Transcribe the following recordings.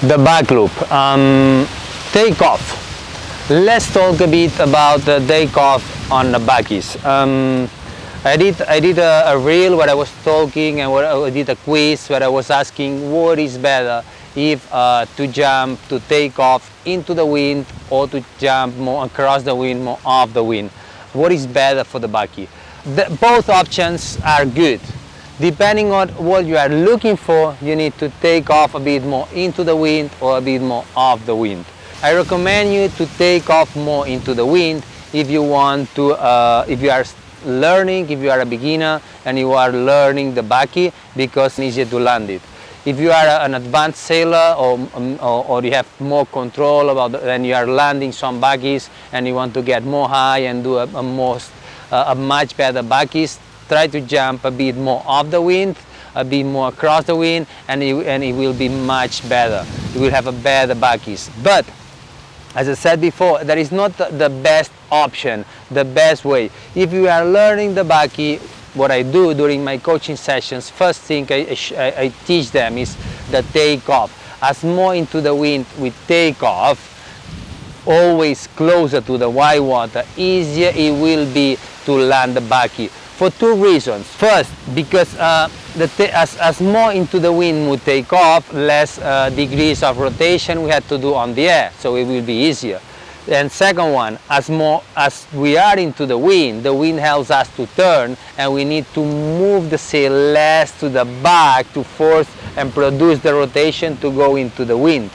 The backloop takeoff. Let's talk a bit about the takeoff on the backies. I did a reel where I was talking, and where I did a quiz where I was asking what is better, if to jump, to take off into the wind, or to jump more across the wind, more off the wind. What is better for the backie? Both options are good. Depending on what you are looking for, you need to take off a bit more into the wind or a bit more off the wind. I recommend you to take off more into the wind if you want to, if you are learning, if you are a beginner and you are learning the backie, because it's easier to land it. If you are an advanced sailor or you have more control about and you are landing some backies and you want to get more high and do a much better backies, try to jump a bit more off the wind, a bit more across the wind, and it will be much better. You will have a better backies. But as I said before, that is not the best option, the best way. If you are learning the backie, what I do during my coaching sessions, first thing I teach them is the takeoff. As more into the wind with takeoff, always closer to the white water, easier it will be to land the backie. For two reasons. First, because as more into the wind we take off, less degrees of rotation we have to do on the air, so it will be easier. And second one, as we are into the wind helps us to turn, and we need to move the sail less to the back to force and produce the rotation to go into the wind.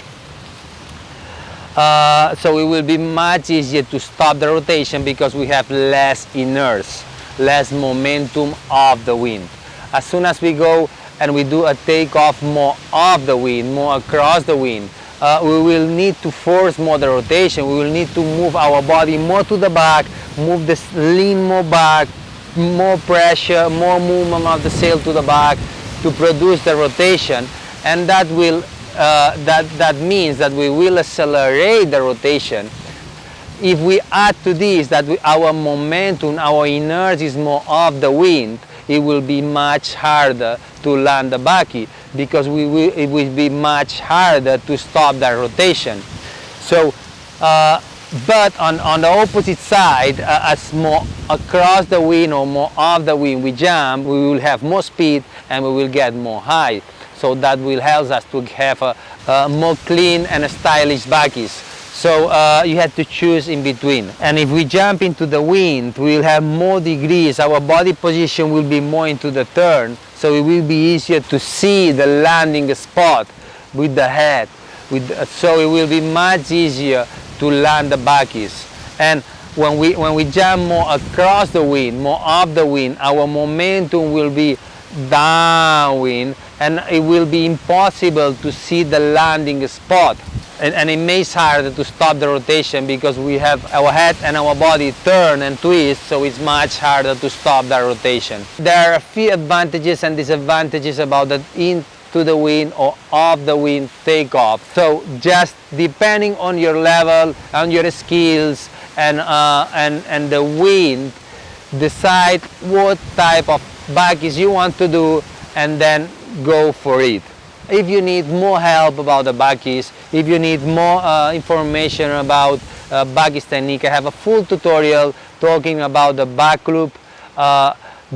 So it will be much easier to stop the rotation because we have less inertia, less momentum of the wind. As soon as we go and we do a takeoff more off the wind, more across the wind, we will need to force more the rotation. We will need to move our body more to the back, lean more back, more pressure, more movement of the sail to the back to produce the rotation, and that will that means that we will accelerate the rotation. If we add to this that our momentum, our inertia is more off the wind, it will be much harder to land the backie, because it will be much harder to stop that rotation. So, but on the opposite side, as more across the wind or more off the wind we jump, we will have more speed and we will get more high. So that will help us to have a more clean and stylish backies. So you have to choose in between. And if we jump into the wind, we will have more degrees. Our body position will be more into the turn, so it will be easier to see the landing spot with the head. So it will be much easier to land the backies. And when we jump more across the wind, more off the wind, our momentum will be downwind, and it will be impossible to see the landing spot. And it makes it harder to stop the rotation because we have our head and our body turn and twist, so it's much harder to stop that rotation. There are a few advantages and disadvantages about the into the wind or off the wind takeoff. So just depending on your level, on your skills, and the wind, decide what type of backies you want to do and then go for it. If you need more help about the backies, if you need more information about backies technique, I have a full tutorial talking about the backloop,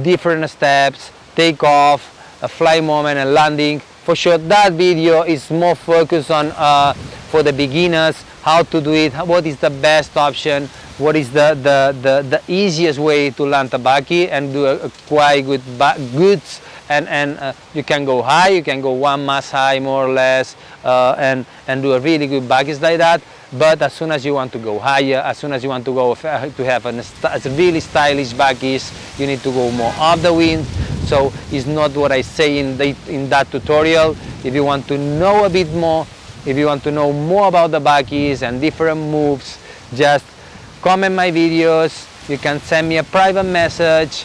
different steps, takeoff, fly moment and landing. For sure that video is more focused on for the beginners, how to do it, what is the best option, what is the easiest way to land a backie and do a quite good goods. And you can go high, you can go 1 mast high more or less, and do a really good backies like that. But as soon as you want to go higher, as soon as you want to go to have a really stylish backies, you need to go more off the wind. So it's not what I say in that tutorial. If you want to know a bit more, if you want to know more about the backies and different moves, just comment my videos. You can send me a private message,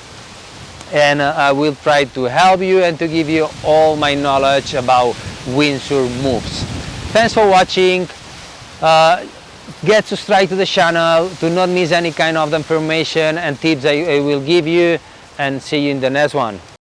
and I will try to help you and to give you all my knowledge about windsurf moves. Thanks for watching. Get subscribed to the channel to not miss any kind of information and tips I will give you, and see you in the next one.